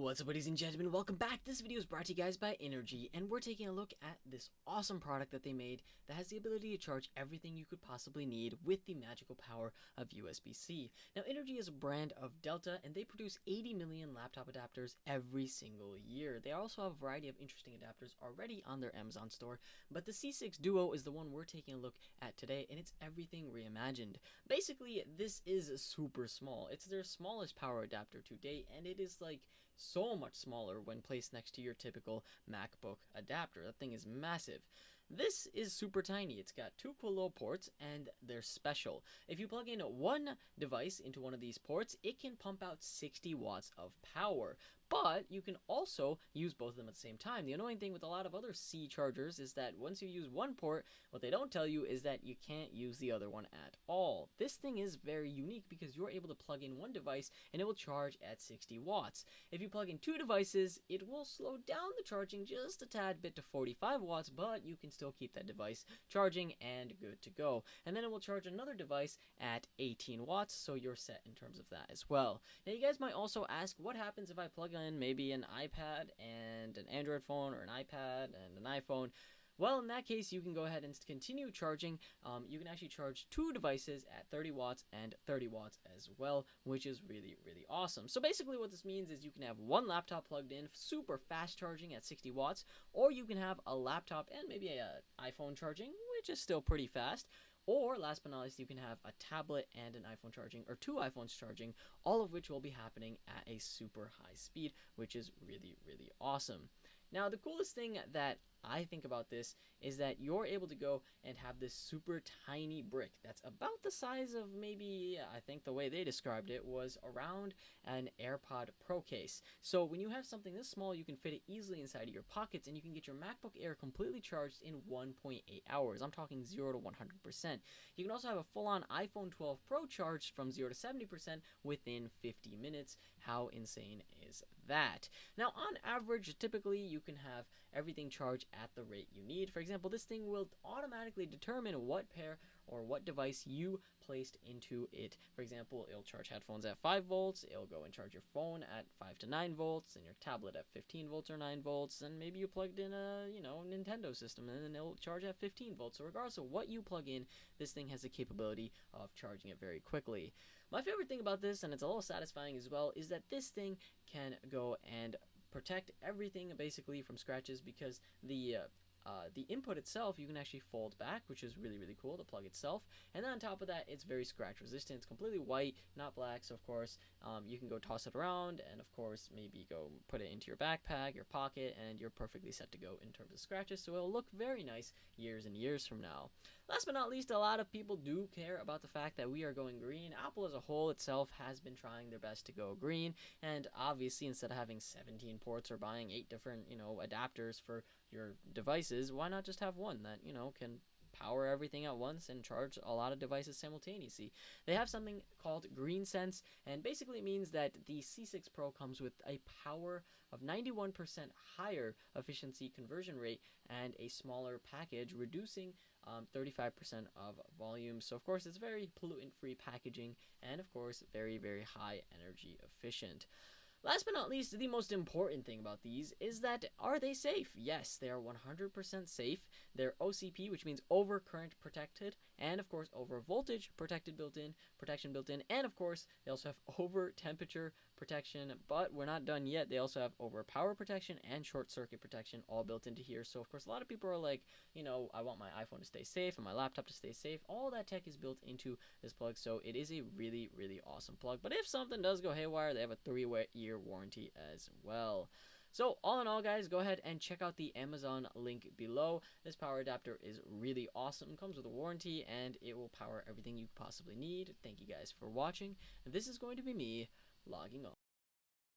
What's up, ladies and gentlemen? Welcome back. This video is brought to you guys by Innergie, and we're taking a look at this awesome product that they made that has the ability to charge everything you could possibly need with the magical power of USB-C. Now, Innergie is a brand of Delta, and they produce 80 million laptop adapters every single year. They also have a variety of interesting adapters already on their Amazon store, but the C6 Duo is the one we're taking a look at today, and it's everything reimagined. Basically, this is super small. It's their smallest power adapter to date, and it is like so much smaller when placed next to your typical MacBook adapter. That thing is massive. This is super tiny. It's got two cool little ports, and they're special. If you plug in one device into one of these ports, it can pump out 60 watts of power. But you can also use both of them at the same time. The annoying thing with a lot of other C chargers is that once you use one port, what they don't tell you is that you can't use the other one at all. This thing is very unique because you're able to plug in one device and it will charge at 60 watts. If you plug in two devices, it will slow down the charging just a tad bit to 45 watts, but you can still keep that device charging and good to go. And then it will charge another device at 18 watts, so you're set in terms of that as well. Now, you guys might also ask, what happens if I plug in maybe an iPad and an Android phone, or an iPad and an iPhone? Well, in that case, you can go ahead and continue charging. You can actually charge two devices at 30 watts and 30 watts as well, which is really, really awesome. So basically what this means is you can have one laptop plugged in, super fast charging at 60 watts, or you can have a laptop and maybe an iPhone charging, which is still pretty fast. Or, last but not least, you can have a tablet and an iPhone charging, or two iPhones charging, all of which will be happening at a super high speed, which is really, really awesome. Now, the coolest thing that I think about this is that you're able to go and have this super tiny brick that's about the size of maybe, I think the way they described it was around an AirPod Pro case. So when you have something this small, you can fit it easily inside of your pockets, and you can get your MacBook Air completely charged in 1.8 hours. I'm talking 0 to 100%. You can also have a full-on iPhone 12 Pro charged from 0 to 70% within 50 minutes. How insane is that? Now, on average, typically you can have everything charged at the rate you need. For example, this thing will automatically determine what pair or what device you placed into it. For example, it'll charge headphones at 5 volts, it'll go and charge your phone at 5 to 9 volts, and your tablet at 15 volts or 9 volts, and maybe you plugged in a, Nintendo system, and then it'll charge at 15 volts. So regardless of what you plug in, this thing has the capability of charging it very quickly. My favorite thing about this, and it's a little satisfying as well, is that this thing can go and protect everything basically from scratches, because the input itself you can actually fold back, which is really, really cool, the plug itself. And then on top of that, it's very scratch resistant. It's completely white, not black, so of course you can go toss it around, and of course maybe go put it into your backpack, your pocket, and you're perfectly set to go in terms of scratches. So it'll look very nice years and years from now. Last but not least, a lot of people do care about the fact that we are going green. Apple as a whole itself has been trying their best to go green, and obviously instead of having 17 ports or buying 8 different adapters for your devices, why not just have one that can power everything at once and charge a lot of devices simultaneously? They have something called Green Sense, and basically it means that the C6 Pro comes with a power of 91% higher efficiency conversion rate and a smaller package, reducing 35% of volume. So of course it's very pollutant-free packaging, and of course very, very high energy efficient. Last but not least, the most important thing about these is that, are they safe? Yes, they are 100% safe. They're OCP, which means over current protected, and of course over voltage protection built in, and of course they also have over temperature protection. But we're not done yet. They also have over power protection and short circuit protection all built into here. So of course a lot of people are like, I want my iPhone to stay safe and my laptop to stay safe. All that tech is built into this plug, so it is a really, really awesome plug. But if something does go haywire, they have a 3-year warranty as well. So all in all, guys, go ahead and check out the Amazon link below. This power adapter is really awesome. It comes with a warranty, and it will power everything you possibly need. Thank you guys for watching. This is going to be me logging off.